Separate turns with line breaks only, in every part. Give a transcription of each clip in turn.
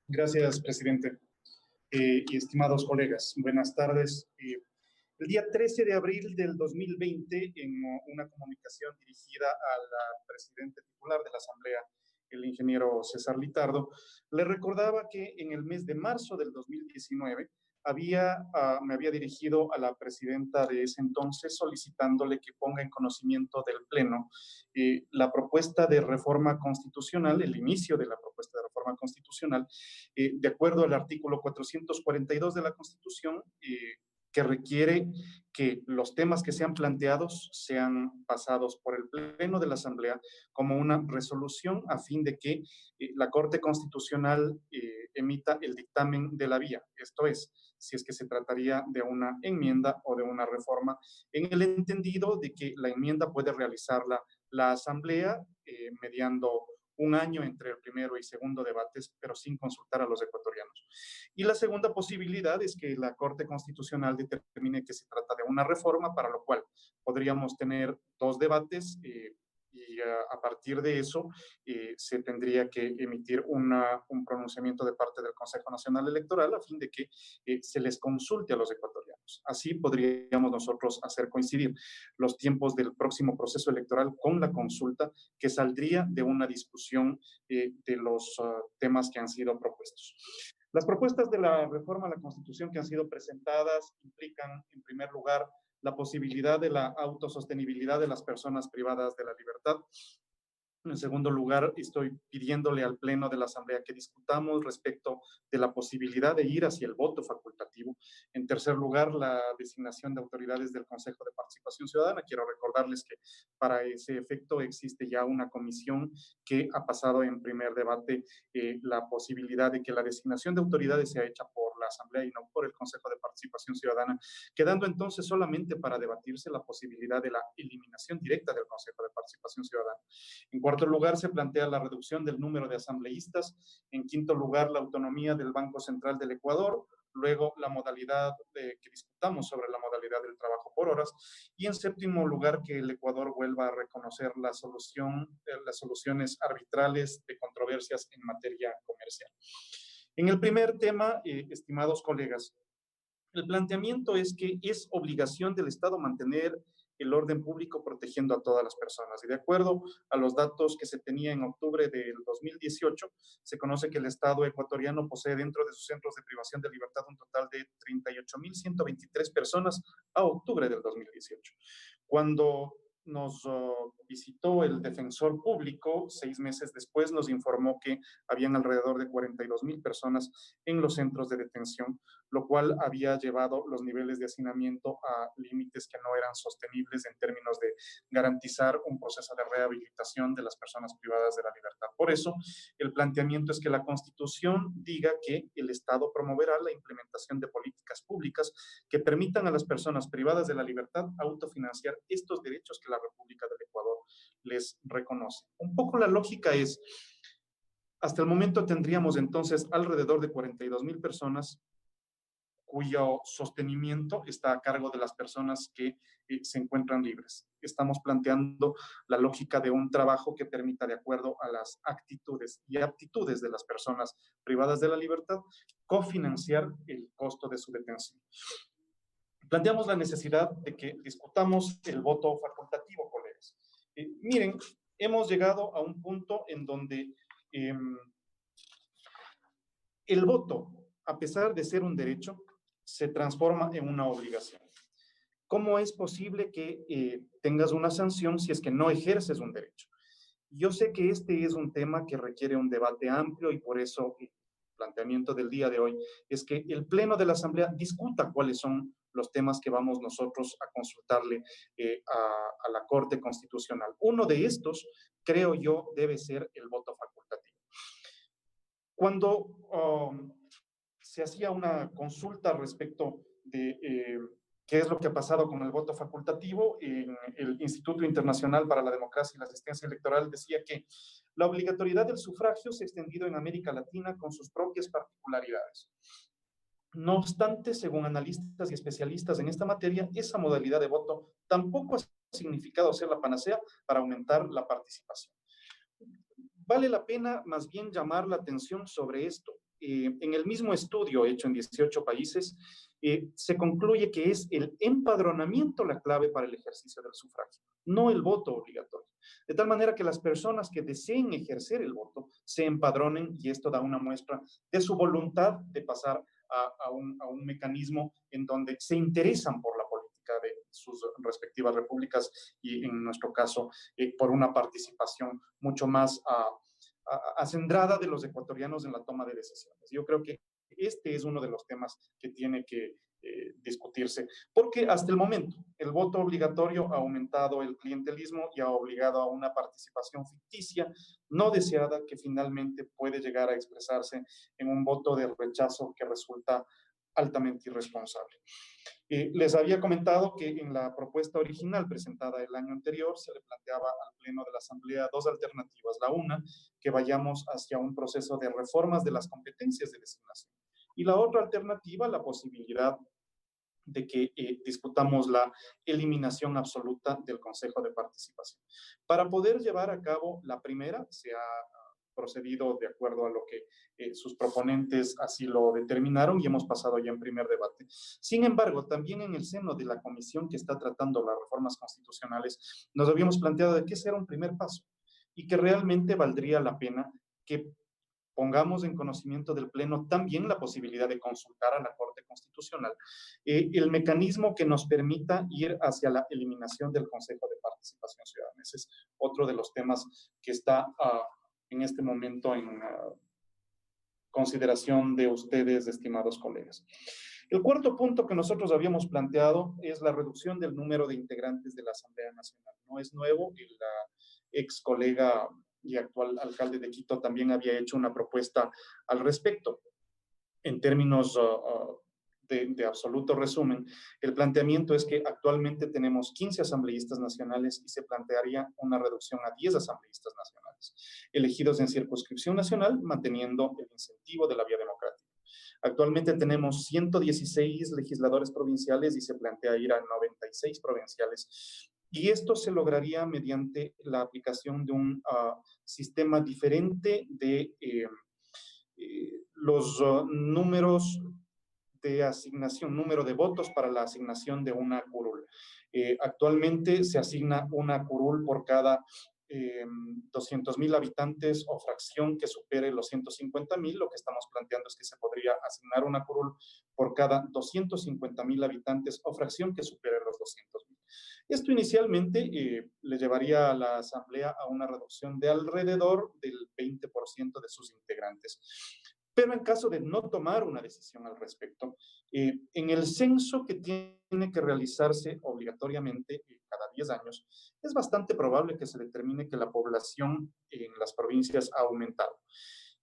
Gracias, presidente. Y estimados colegas, buenas tardes. El día 13 de abril del 2020, en una comunicación dirigida a la presidenta titular de la Asamblea, el ingeniero César Litardo, le recordaba que en el mes de marzo del 2019 me había dirigido a la presidenta de ese entonces solicitándole que ponga en conocimiento del Pleno la propuesta de reforma constitucional, el inicio de la propuesta de reforma constitucional, de acuerdo al artículo 442 de la Constitución, que requiere que los temas que sean planteados sean pasados por el Pleno de la Asamblea como una resolución a fin de que la Corte Constitucional emita el dictamen de la vía. Esto es, si es que se trataría de una enmienda o de una reforma, en el entendido de que la enmienda puede realizarla la Asamblea mediando un año entre el primero y segundo debates, pero sin consultar a los ecuatorianos. Y la segunda posibilidad es que la Corte Constitucional determine que se trata de una reforma, para lo cual podríamos tener dos debates y a partir de eso se tendría que emitir un pronunciamiento de parte del Consejo Nacional Electoral a fin de que se les consulte a los ecuatorianos. Así podríamos nosotros hacer coincidir los tiempos del próximo proceso electoral con la consulta que saldría de una discusión de los temas que han sido propuestos. Las propuestas de la reforma a la Constitución que han sido presentadas implican, en primer lugar, la posibilidad de la autosostenibilidad de las personas privadas de la libertad. En segundo lugar, estoy pidiéndole al Pleno de la Asamblea que discutamos respecto de la posibilidad de ir hacia el voto facultativo. En tercer lugar, la designación de autoridades del Consejo de Participación Ciudadana. Quiero recordarles que para ese efecto existe ya una comisión que ha pasado en primer debate la posibilidad de que la designación de autoridades sea hecha por la Asamblea y no por el Consejo de Participación Ciudadana, quedando entonces solamente para debatirse la posibilidad de la eliminación directa del Consejo de Participación Ciudadana. En cuarto lugar, se plantea la reducción del número de asambleístas. En quinto lugar, la autonomía del Banco Central del Ecuador. Luego, la modalidad que discutamos sobre la modalidad del trabajo por horas. Y en séptimo lugar, que el Ecuador vuelva a reconocer las soluciones arbitrales de controversias en materia comercial. En el primer tema, estimados colegas, el planteamiento es que es obligación del Estado mantener el orden público protegiendo a todas las personas. Y de acuerdo a los datos que se tenía en octubre del 2018, se conoce que el Estado ecuatoriano posee dentro de sus centros de privación de libertad un total de 38.123 personas a octubre del 2018. Cuando nos visitó el defensor público, 6 meses después nos informó que habían alrededor de 42.000 personas en los centros de detención, lo cual había llevado los niveles de hacinamiento a límites que no eran sostenibles en términos de garantizar un proceso de rehabilitación de las personas privadas de la libertad. Por eso, el planteamiento es que la Constitución diga que el Estado promoverá la implementación de políticas públicas que permitan a las personas privadas de la libertad autofinanciar estos derechos que la República del Ecuador les reconoce. Un poco la lógica es, hasta el momento tendríamos entonces alrededor de 42.000 personas cuyo sostenimiento está a cargo de las personas que se encuentran libres. Estamos planteando la lógica de un trabajo que permita, de acuerdo a las actitudes y aptitudes de las personas privadas de la libertad, cofinanciar el costo de su detención. Planteamos la necesidad de que discutamos el voto facultativo, colegas. Miren, hemos llegado a un punto en donde el voto, a pesar de ser un derecho, se transforma en una obligación. ¿Cómo es posible que tengas una sanción si es que no ejerces un derecho? Yo sé que este es un tema que requiere un debate amplio y por eso el planteamiento del día de hoy es que el Pleno de la Asamblea discuta cuáles son los temas que vamos nosotros a consultarle a la Corte Constitucional. Uno de estos, creo yo, debe ser el voto facultativo. Cuando se hacía una consulta respecto de qué es lo que ha pasado con el voto facultativo, en el Instituto Internacional para la Democracia y la Asistencia Electoral decía que la obligatoriedad del sufragio se ha extendido en América Latina con sus propias particularidades. No obstante, según analistas y especialistas en esta materia, esa modalidad de voto tampoco ha significado ser la panacea para aumentar la participación. Vale la pena más bien llamar la atención sobre esto. en el mismo estudio hecho en 18 países, se concluye que es el empadronamiento la clave para el ejercicio del sufragio, no el voto obligatorio. De tal manera que las personas que deseen ejercer el voto se empadronen, y esto da una muestra de su voluntad de pasar a un mecanismo en donde se interesan por la política de sus respectivas repúblicas y, en nuestro caso, por una participación mucho más acendrada de los ecuatorianos en la toma de decisiones. Yo creo que este es uno de los temas que tiene que discutirse, porque hasta el momento el voto obligatorio ha aumentado el clientelismo y ha obligado a una participación ficticia, no deseada, que finalmente puede llegar a expresarse en un voto de rechazo que resulta altamente irresponsable. Les había comentado que en la propuesta original presentada el año anterior se le planteaba al Pleno de la Asamblea dos alternativas. La una, que vayamos hacia un proceso de reformas de las competencias de designación. Y la otra alternativa, la posibilidad de que discutamos la eliminación absoluta del Consejo de Participación. Para poder llevar a cabo la primera, se ha procedido de acuerdo a lo que sus proponentes así lo determinaron y hemos pasado ya en primer debate. Sin embargo, también en el seno de la comisión que está tratando las reformas constitucionales, nos habíamos planteado de que ese era un primer paso y que realmente valdría la pena que pongamos en conocimiento del Pleno también la posibilidad de consultar a la Corte Constitucional el mecanismo que nos permita ir hacia la eliminación del Consejo de Participación Ciudadana. Ese es otro de los temas que está en este momento en consideración de ustedes, estimados colegas. El cuarto punto que nosotros habíamos planteado es la reducción del número de integrantes de la Asamblea Nacional. No es nuevo, el ex colega y actual alcalde de Quito también había hecho una propuesta al respecto. En términos de absoluto resumen, el planteamiento es que actualmente tenemos 15 asambleístas nacionales y se plantearía una reducción a 10 asambleístas nacionales, elegidos en circunscripción nacional, manteniendo el incentivo de la vía democrática. Actualmente tenemos 116 legisladores provinciales y se plantea ir a 96 provinciales. Y esto se lograría mediante la aplicación de un sistema diferente de los números de asignación, número de votos para la asignación de una curul. Actualmente se asigna una curul por cada 200,000 habitantes o fracción que supere los 150,000. Lo que estamos planteando es que se podría asignar una curul por cada 250,000 habitantes o fracción que supere los 200,000. Esto inicialmente le llevaría a la Asamblea a una reducción de alrededor del 20% de sus integrantes. Pero en caso de no tomar una decisión al respecto, en el censo que tiene que realizarse obligatoriamente cada 10 años, es bastante probable que se determine que la población en las provincias ha aumentado.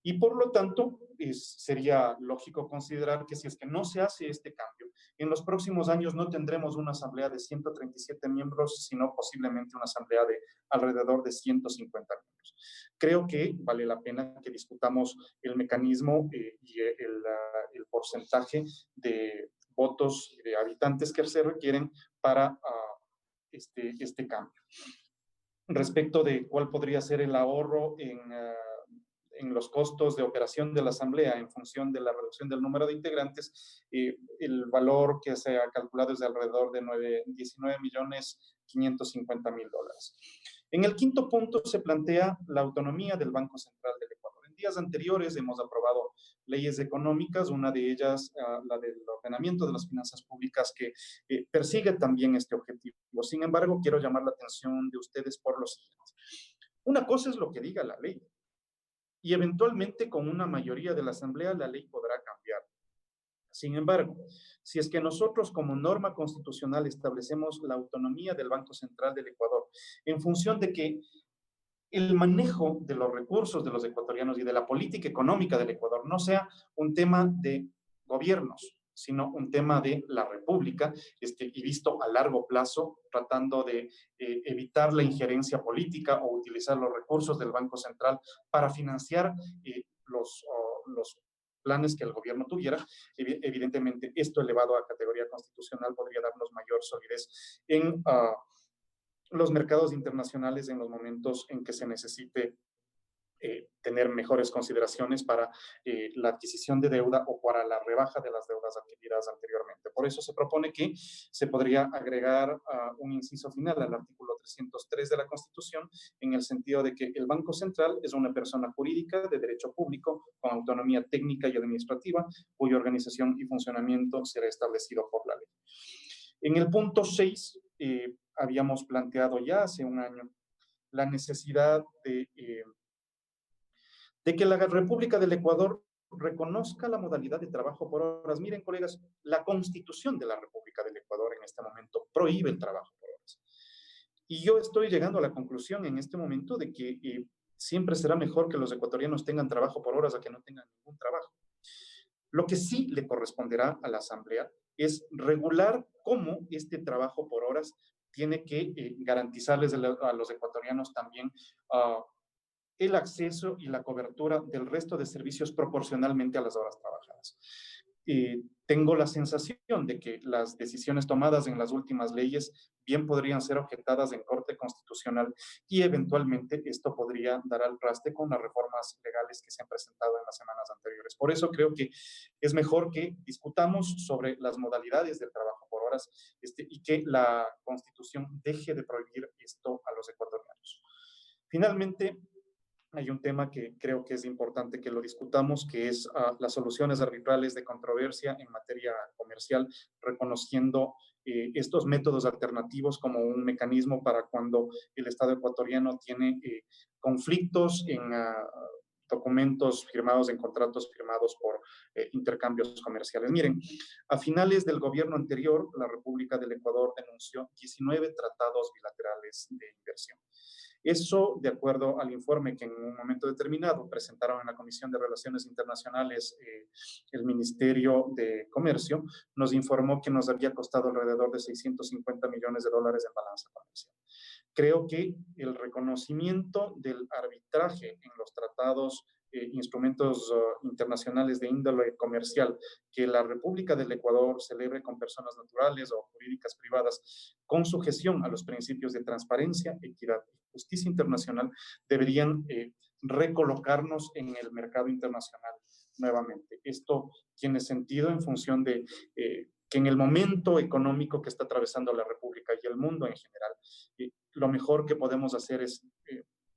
Y por lo tanto, sería lógico considerar que si es que no se hace este cambio, en los próximos años no tendremos una asamblea de 137 miembros, sino posiblemente una asamblea de alrededor de 150 miembros. Creo que vale la pena que discutamos el mecanismo y el porcentaje de votos de habitantes que se requieren para este cambio. Respecto de cuál podría ser el ahorro en los costos de operación de la Asamblea en función de la reducción del número de integrantes, el valor que se ha calculado es de alrededor de $19,550,000. En el quinto punto se plantea la autonomía del Banco Central del Ecuador. En días anteriores hemos aprobado leyes económicas, una de ellas la del ordenamiento de las finanzas públicas, que persigue también este objetivo. Sin embargo, quiero llamar la atención de ustedes por lo siguiente. Una cosa es lo que diga la ley, y eventualmente con una mayoría de la Asamblea la ley podrá cambiar. Sin embargo, si es que nosotros como norma constitucional establecemos la autonomía del Banco Central del Ecuador en función de que el manejo de los recursos de los ecuatorianos y de la política económica del Ecuador no sea un tema de gobiernos, sino un tema de la República, y visto a largo plazo, tratando de evitar la injerencia política o utilizar los recursos del Banco Central para financiar los planes que el gobierno tuviera. Evidentemente, esto elevado a categoría constitucional podría darnos mayor solidez en los mercados internacionales en los momentos en que se necesite tener mejores consideraciones para la adquisición de deuda o para la rebaja de las deudas adquiridas anteriormente. Por eso se propone que se podría agregar un inciso final al artículo 303 de la Constitución, en el sentido de que el Banco Central es una persona jurídica de derecho público con autonomía técnica y administrativa, cuya organización y funcionamiento será establecido por la ley. En el punto 6, habíamos planteado ya hace un año la necesidad de que la República del Ecuador reconozca la modalidad de trabajo por horas. Miren, colegas, la Constitución de la República del Ecuador en este momento prohíbe el trabajo por horas. Y yo estoy llegando a la conclusión en este momento de que siempre será mejor que los ecuatorianos tengan trabajo por horas a que no tengan ningún trabajo. Lo que sí le corresponderá a la Asamblea es regular cómo este trabajo por horas tiene que garantizarles a los ecuatorianos también el acceso y la cobertura del resto de servicios proporcionalmente a las horas trabajadas. Tengo la sensación de que las decisiones tomadas en las últimas leyes bien podrían ser objetadas en Corte Constitucional y eventualmente esto podría dar al traste con las reformas legales que se han presentado en las semanas anteriores. Por eso creo que es mejor que discutamos sobre las modalidades del trabajo por horas y que la Constitución deje de prohibir esto a los ecuatorianos. Finalmente, hay un tema que creo que es importante que lo discutamos, que es las soluciones arbitrales de controversia en materia comercial, reconociendo estos métodos alternativos como un mecanismo para cuando el Estado ecuatoriano tiene conflictos en documentos firmados, en contratos firmados por intercambios comerciales. Miren, a finales del gobierno anterior, la República del Ecuador denunció 19 tratados bilaterales de inversión. Eso, de acuerdo al informe que en un momento determinado presentaron en la Comisión de Relaciones Internacionales el Ministerio de Comercio, nos informó que nos había costado alrededor de 650 millones de dólares en balanza comercial. Creo que el reconocimiento del arbitraje en los tratados, instrumentos internacionales de índole comercial, que la República del Ecuador celebre con personas naturales o jurídicas privadas, con sujeción a los principios de transparencia, equidad y justicia internacional, deberían recolocarnos en el mercado internacional nuevamente. Esto tiene sentido en función de que en el momento económico que está atravesando la República y el mundo en general, lo mejor que podemos hacer es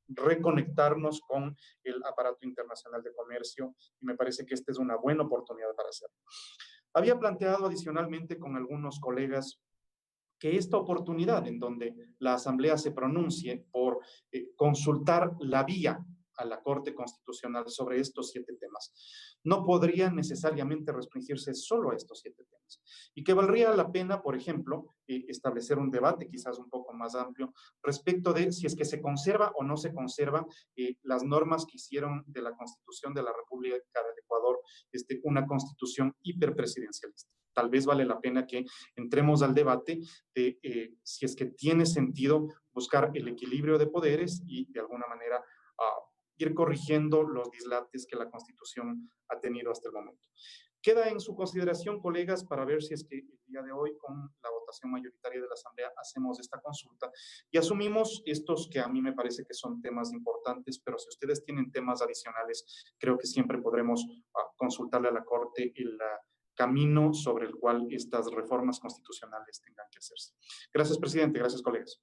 reconectarnos con el aparato internacional de comercio, y me parece que esta es una buena oportunidad para hacerlo. Había planteado adicionalmente con algunos colegas que esta oportunidad en donde la Asamblea se pronuncie por consultar la vía a la Corte Constitucional sobre estos 7 temas, no podría necesariamente restringirse solo a estos 7 temas. Y que valdría la pena, por ejemplo, establecer un debate quizás un poco más amplio respecto de si es que se conserva o no se conservan las normas que hicieron de la Constitución de la República del Ecuador una constitución hiperpresidencialista. Tal vez vale la pena que entremos al debate de si es que tiene sentido buscar el equilibrio de poderes y de alguna manera ir corrigiendo los dislates que la Constitución ha tenido hasta el momento. Queda en su consideración, colegas, para ver si es que el día de hoy, con la votación mayoritaria de la Asamblea, hacemos esta consulta y asumimos estos que a mí me parece que son temas importantes, pero si ustedes tienen temas adicionales, creo que siempre podremos consultarle a la Corte el camino sobre el cual estas reformas constitucionales tengan que hacerse. Gracias, presidente. Gracias, colegas.